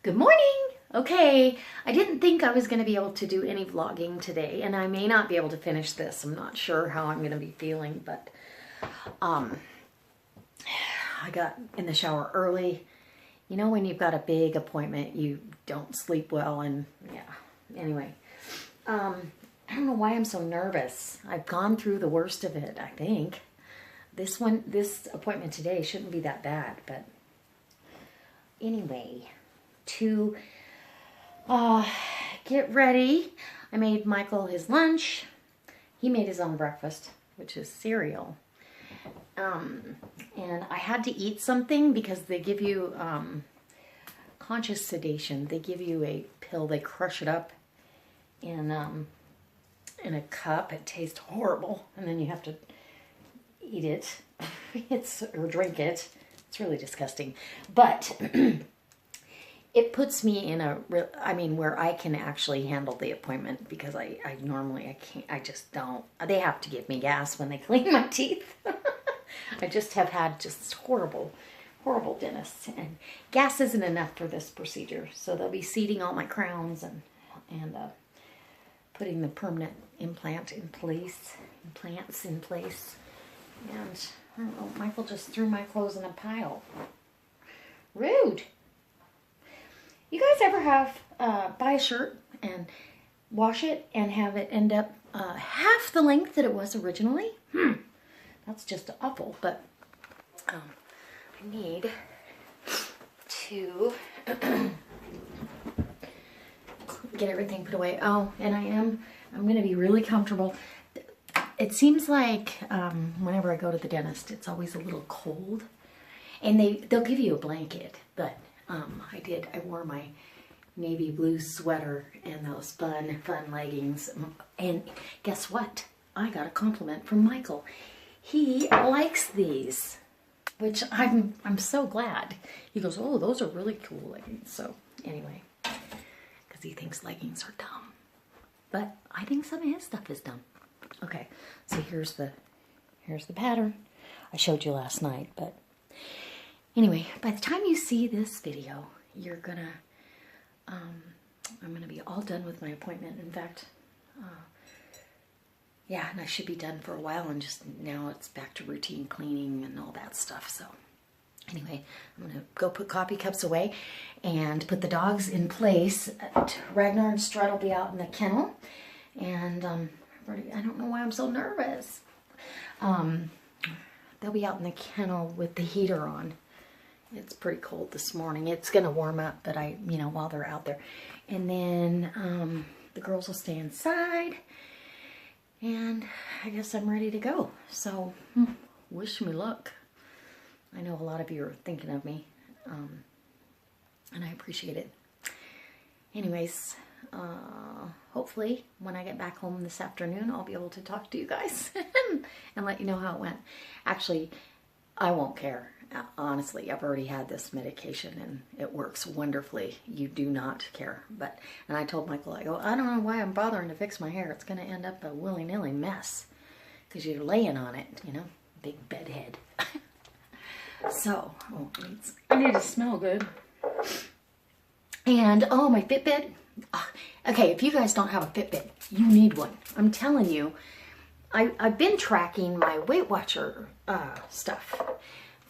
Good morning! Okay, I didn't think I was going to be able to do any vlogging today, and I may not be able to finish this. I'm not sure how I'm going to be feeling, but I got in the shower early. You know when you've got a big appointment, you don't sleep well, and yeah, anyway. I don't know why I'm so nervous. I've gone through the worst of it, I think. This appointment today shouldn't be that bad, but anyway, to get ready, I made Michael his lunch. He made his own breakfast, which is cereal. And I had to eat something because they give you conscious sedation. They give you a pill, they crush it up in a cup. It tastes horrible, and then you have to eat it. Or drink it. It's really disgusting. But it puts me in where I can actually handle the appointment, because I can't, I just don't. They have to give me gas when they clean my teeth. I just have had just horrible dentists, and gas isn't enough for this procedure. So they'll be seating all my crowns and putting the permanent implants in place. And I don't know, Michael just threw my clothes in a pile. Rude. You guys ever have buy a shirt and wash it and have it end up half the length that it was originally? That's just awful. But I need to get everything put away. Oh, and I'm going to be really comfortable. It seems like whenever I go to the dentist, it's always a little cold, and they'll give you a blanket, but I wore my navy blue sweater and those fun leggings, and guess what? I got a compliment from Michael. He likes these, which I'm so glad. He goes, "Oh, those are really cool leggings." So anyway, because he thinks leggings are dumb, but I think some of his stuff is dumb. Okay, so here's the pattern I showed you last night. But anyway, by the time you see this video, you're gonna I'm gonna be all done with my appointment. In fact, yeah, and I should be done for a while, and just now it's back to routine cleaning and all that stuff. So anyway, I'm gonna go put coffee cups away and put the dogs in place. Ragnar and Strut will be out in the kennel, and I don't know why I'm so nervous. They'll be out in the kennel with the heater on. It's pretty cold this morning. It's gonna warm up, but while they're out there. And then the girls will stay inside, and I guess I'm ready to go. So wish me luck. I know a lot of you are thinking of me, and I appreciate it. Anyways, hopefully when I get back home this afternoon, I'll be able to talk to you guys and let you know how it went. Actually, I won't care. Honestly, I've already had this medication and it works wonderfully. You do not care. And I told Michael, I go, I don't know why I'm bothering to fix my hair. It's going to end up a willy-nilly mess because you're laying on it, big bed head. So, I need to smell good. And, oh, my Fitbit. Okay, if you guys don't have a Fitbit, you need one. I'm telling you, I've been tracking my Weight Watcher stuff.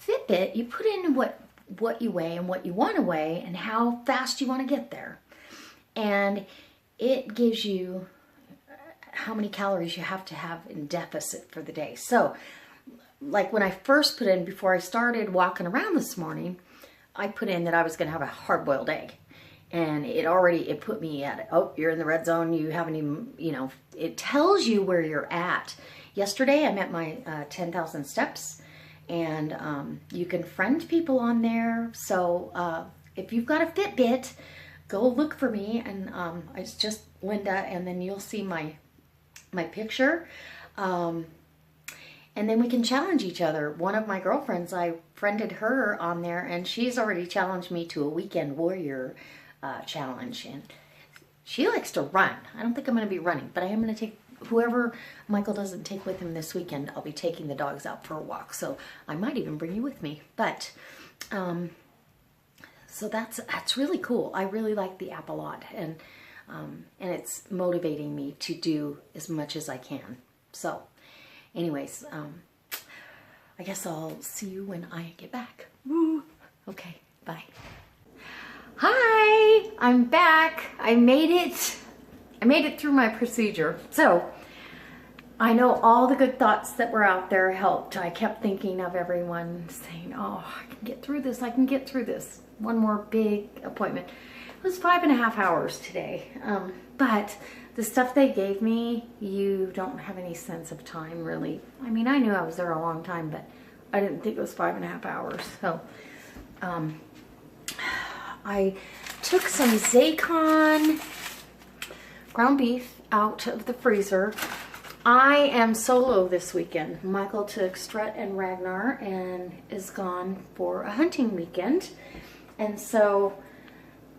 Fitbit, you put in what you weigh and what you want to weigh and how fast you want to get there. And it gives you how many calories you have to have in deficit for the day. So, like when I first put in, before I started walking around this morning, I put in that I was going to have a hard-boiled egg. And it put me at, oh, you're in the red zone. You haven't even, it tells you where you're at. Yesterday, I'm at my 10,000 steps, and you can friend people on there. So if you've got a Fitbit, go look for me, and it's just Linda, and then you'll see my picture. And then we can challenge each other. One of my girlfriends, I friended her on there, and she's already challenged me to a weekend warrior challenge, and she likes to run. I don't think I'm going to be running, but I am going to take whoever Michael doesn't take with him this weekend. I'll be taking the dogs out for a walk, so I might even bring you with me. But So that's really cool. I really like the app a lot, and it's motivating me to do as much as I can. So anyways, I guess I'll see you when I get back. Woo. Okay, bye. Hi, I'm back. I made it through my procedure. So I know all the good thoughts that were out there helped. I kept thinking of everyone saying, oh, I can get through this. I can get through this. One more big appointment. It was 5.5 hours today. But the stuff they gave me, you don't have any sense of time, really. I mean, I knew I was there a long time, but I didn't think it was 5.5 hours. So I took some Zaycon ground beef out of the freezer. I am solo this weekend. Michael took Strut and Ragnar and is gone for a hunting weekend. And so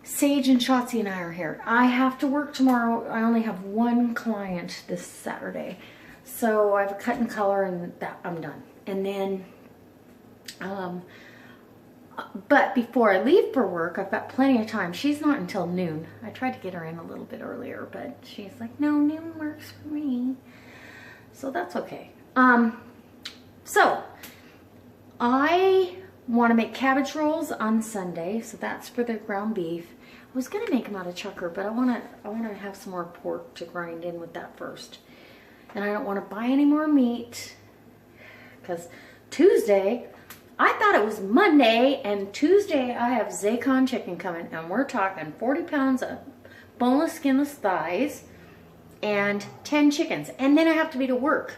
Sage and Shotzi and I are here. I have to work tomorrow. I only have one client this Saturday. So I have a cut and color and that I'm done. And then, but before I leave for work, I've got plenty of time. She's not until noon. I tried to get her in a little bit earlier, but she's like, no, noon works for me. So that's okay. So I want to make cabbage rolls on Sunday. So that's for the ground beef. I was going to make them out of chucker, but I want to have some more pork to grind in with that first. And I don't want to buy any more meat because Tuesday, I thought it was Monday, and Tuesday I have Zaycon chicken coming, and we're talking 40 pounds of boneless, skinless thighs and 10 chickens. And then I have to be to work.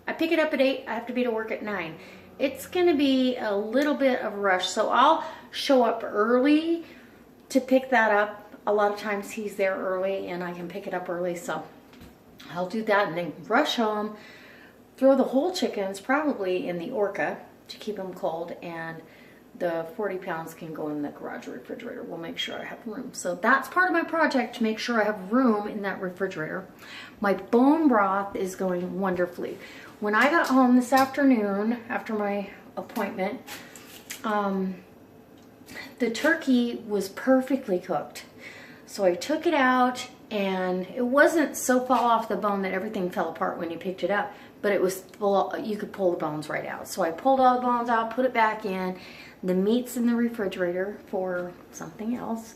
I pick it up at 8, I have to be to work at 9. It's going to be a little bit of a rush, so I'll show up early to pick that up. A lot of times he's there early and I can pick it up early, so I'll do that and then rush home, throw the whole chickens probably in the Orca to keep them cold, and the 40 pounds can go in the garage refrigerator. We'll make sure I have room. So that's part of my project, to make sure I have room in that refrigerator. My bone broth is going wonderfully. When I got home this afternoon after my appointment, the turkey was perfectly cooked. So I took it out, and it wasn't so fall off the bone that everything fell apart when you picked it up, but it was full, you could pull the bones right out. So I pulled all the bones out, put it back in. The meat's in the refrigerator for something else.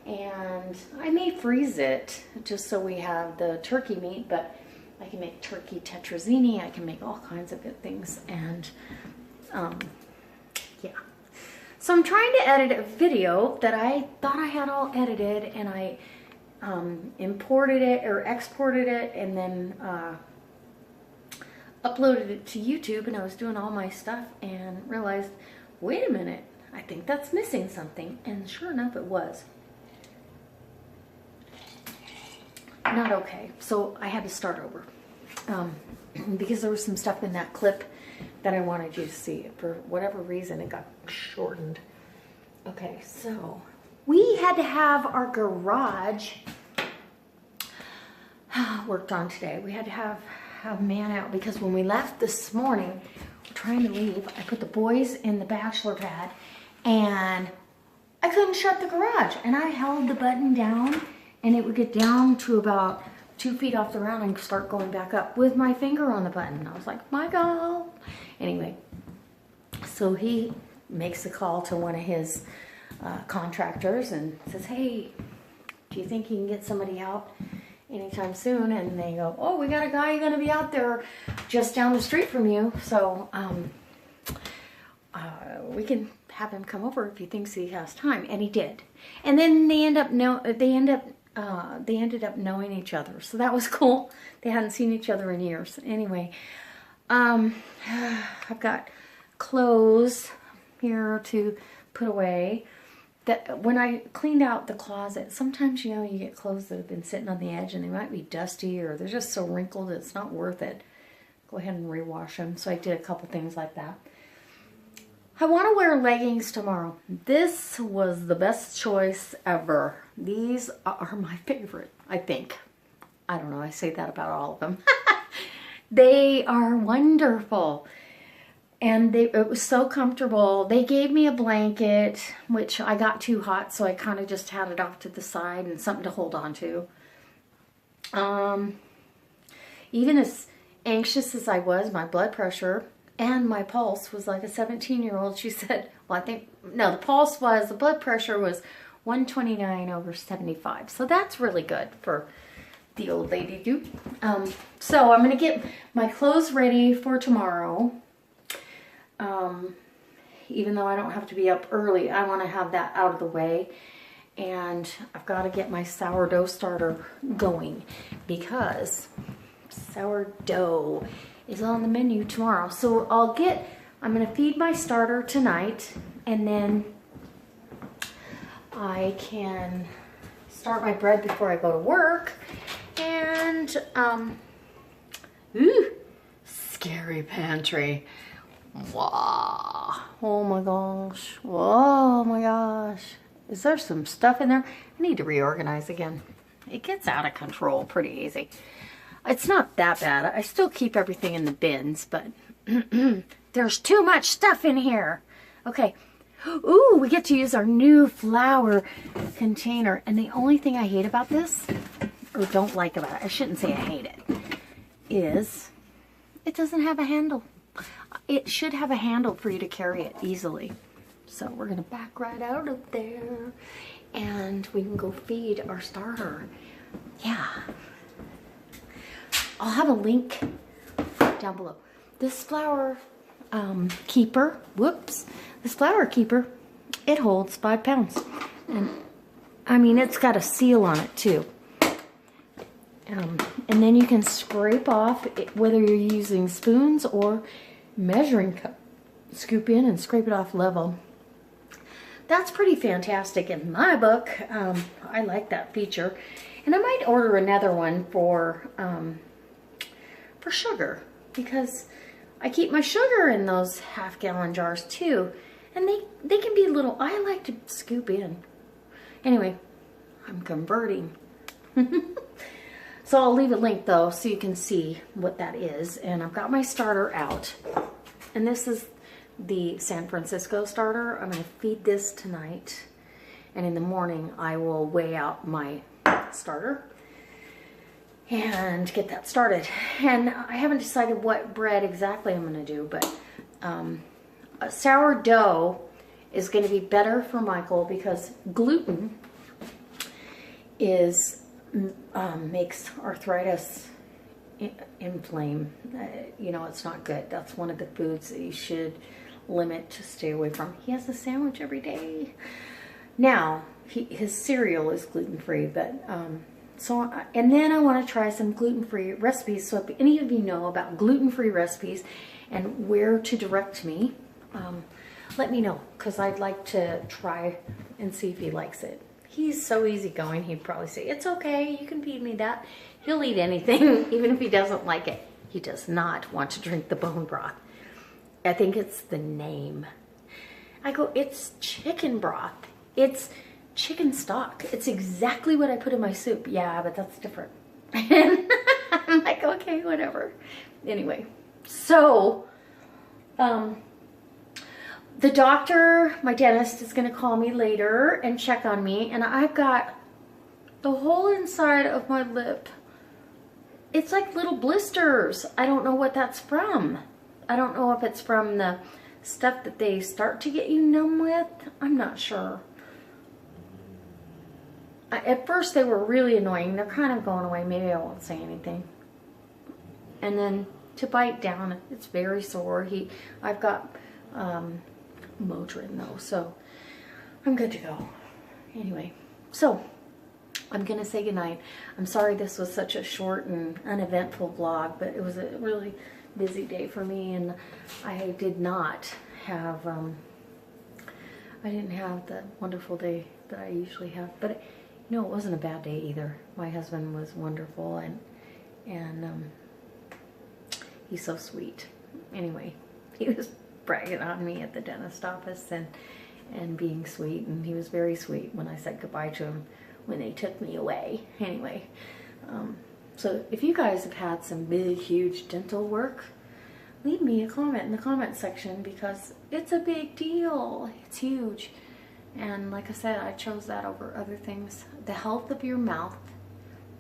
And I may freeze it just so we have the turkey meat, but I can make turkey tetrazzini. I can make all kinds of good things. And yeah. So I'm trying to edit a video that I thought I had all edited, and I imported it or exported it and then uploaded it to YouTube, and I was doing all my stuff and realized, wait a minute, I think that's missing something. And sure enough, it was. Not okay. So I had to start over because there was some stuff in that clip that I wanted you to see. For whatever reason, it got shortened. Okay, so we had to have our garage worked on today. We had to have a man out because when we left this morning, we're trying to leave, I put the boys in the bachelor pad and I couldn't shut the garage, and I held the button down and it would get down to about 2 feet off the ground and start going back up with my finger on the button. I was like, Michael. Anyway, so he makes a call to one of his contractors and says, hey, do you think you can get somebody out anytime soon? And they go, oh, we got a guy going to be out there just down the street from you, so we can have him come over if he thinks he has time. And he did. And then they ended up knowing each other, so that was cool. They hadn't seen each other in years. Anyway, I've got clothes here to put away. That when I cleaned out the closet, sometimes, you know, you get clothes that have been sitting on the edge and they might be dusty or they're just so wrinkled that it's not worth it. Go ahead and rewash them. So I did a couple things like that. I want to wear leggings tomorrow. This was the best choice ever. These are my favorite, I think. I don't know, I say that about all of them. They are wonderful. And it was so comfortable. They gave me a blanket, which I got too hot, so I kind of just had it off to the side and something to hold on to. Even as anxious as I was, my blood pressure and my pulse was like a 17-year-old. She said, well, I think, no, the blood pressure was 129/75. So that's really good for the old lady do. So I'm going to get my clothes ready for tomorrow. Even though I don't have to be up early, I want to have that out of the way. And I've got to get my sourdough starter going because sourdough is on the menu tomorrow. So I'm going to feed my starter tonight, and then I can start my bread before I go to work. And, scary pantry. Wow. Oh my gosh. Oh my gosh. Is there some stuff in there? I need to reorganize again. It gets out of control pretty easy. It's not that bad. I still keep everything in the bins, but there's too much stuff in here. Okay. Ooh, we get to use our new flour container. And the only thing I hate about this, or don't like about it, I shouldn't say I hate it, is it doesn't have a handle. It should have a handle for you to carry it easily. So we're going to back right out of there and we can go feed our starter. Yeah. I'll have a link down below. This flour keeper, this flour keeper, it holds 5 pounds. And I mean, it's got a seal on it too. And then you can scrape off, whether you're using spoons or measuring cup, scoop in and scrape it off level. That's pretty fantastic in my book. I like that feature. And I might order another one for sugar, because I keep my sugar in those half-gallon jars too. And they can be little, I like to scoop in. Anyway, I'm converting. So I'll leave a link though so you can see what that is. And I've got my starter out. And this is the San Francisco starter. I'm going to feed this tonight. And in the morning I will weigh out my starter and get that started. And I haven't decided what bread exactly I'm going to do, but a sourdough is going to be better for Michael because gluten makes arthritis inflame. You know, it's not good. That's one of the foods that you should limit to stay away from. He has a sandwich every day. Now, his cereal is gluten-free, but and then I want to try some gluten-free recipes. So if any of you know about gluten-free recipes and where to direct me, let me know, because I'd like to try and see if he likes it. He's so easygoing, he'd probably say, it's okay, you can feed me that. He'll eat anything, even if he doesn't like it. He does not want to drink the bone broth. I think it's the name. I go, it's chicken broth. It's chicken stock. It's exactly what I put in my soup. Yeah, but that's different. And I'm like, okay, whatever. Anyway, so, the doctor, my dentist, is going to call me later and check on me. And I've got the whole inside of my lip. It's like little blisters. I don't know what that's from. I don't know if it's from the stuff that they start to get you numb with. I'm not sure. At first they were really annoying. They're kind of going away. Maybe I won't say anything. And then to bite down, it's very sore. I've got Motrin though, so I'm good to go. Anyway, so I'm gonna say goodnight. I'm sorry this was such a short and uneventful vlog, but it was a really busy day for me, and I did not have I didn't have the wonderful day that I usually have. But you know, it wasn't a bad day either. My husband was wonderful, and he's so sweet. Anyway, he was bragging on me at the dentist office and being sweet, and he was very sweet when I said goodbye to him when they took me away. Anyway, so if you guys have had some big huge dental work, leave me a comment in the comment section because it's a big deal. It's huge. And like I said, I chose that over other things. The health of your mouth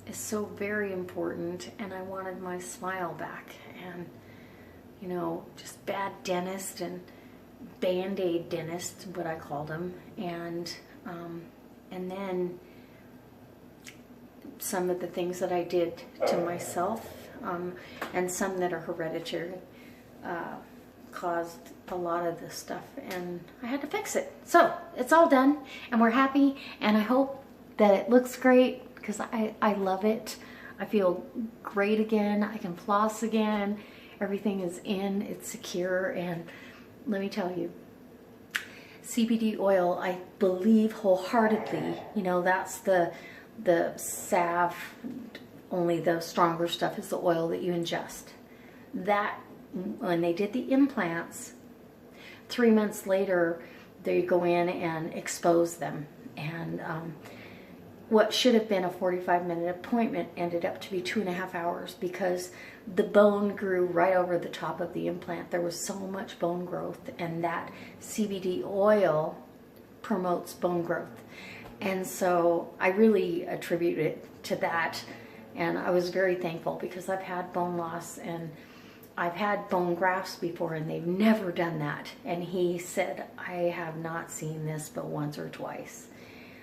is so very important, and I wanted my smile back. And, you know, just bad dentist and Band-Aid dentist, what I called them. And then some of the things that I did to myself, and some that are hereditary, caused a lot of this stuff, and I had to fix it. So it's all done, and we're happy, and I hope that it looks great because I love it. I feel great again. I can floss again. Everything is in, it's secure, and let me tell you, CBD oil, I believe wholeheartedly, you know, that's the salve, only the stronger stuff is the oil that you ingest. That, when they did the implants, 3 months later, they go in and expose them. And what should have been a 45-minute appointment ended up to be 2.5 hours because the bone grew right over the top of the implant. There was so much bone growth, and that CBD oil promotes bone growth. And so I really attribute it to that. And I was very thankful because I've had bone loss and I've had bone grafts before, and they've never done that. And he said, I have not seen this but once or twice.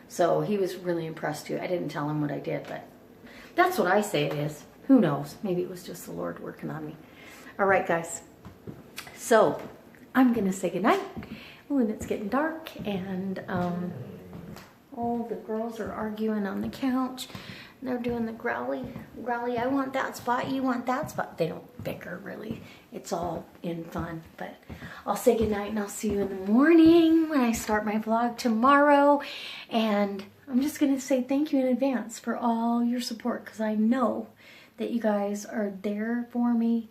So he was really impressed too. I didn't tell him what I did, but that's what I say it is. Who knows? Maybe it was just the Lord working on me. All right, guys. So I'm going to say goodnight. Oh, and it's getting dark, and all the girls are arguing on the couch. They're doing the growly, I want that spot, you want that spot. They don't bicker, really. It's all in fun. But I'll say goodnight, and I'll see you in the morning when I start my vlog tomorrow. And I'm just going to say thank you in advance for all your support, because I know that you guys are there for me,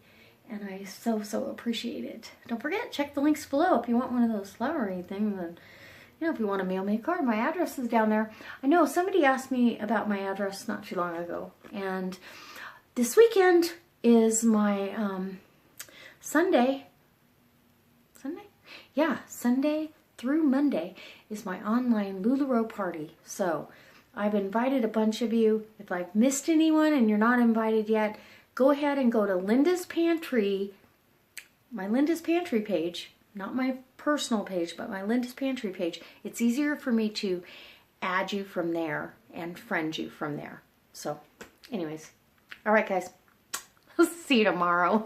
and I so appreciate it. Don't forget, check the links below if you want one of those flowery things. And you know, if you want to mail me a card, my address is down there. I know somebody asked me about my address not too long ago. And this weekend is my Sunday? Yeah, Sunday through Monday is my online LuLaRoe party. So I've invited a bunch of you. If I've missed anyone and you're not invited yet, go ahead and go to Linda's Pantry, my Linda's Pantry page. Not my personal page, but my Linda's Pantry page. It's easier for me to add you from there and friend you from there. So anyways, all right, guys. I'll see you tomorrow.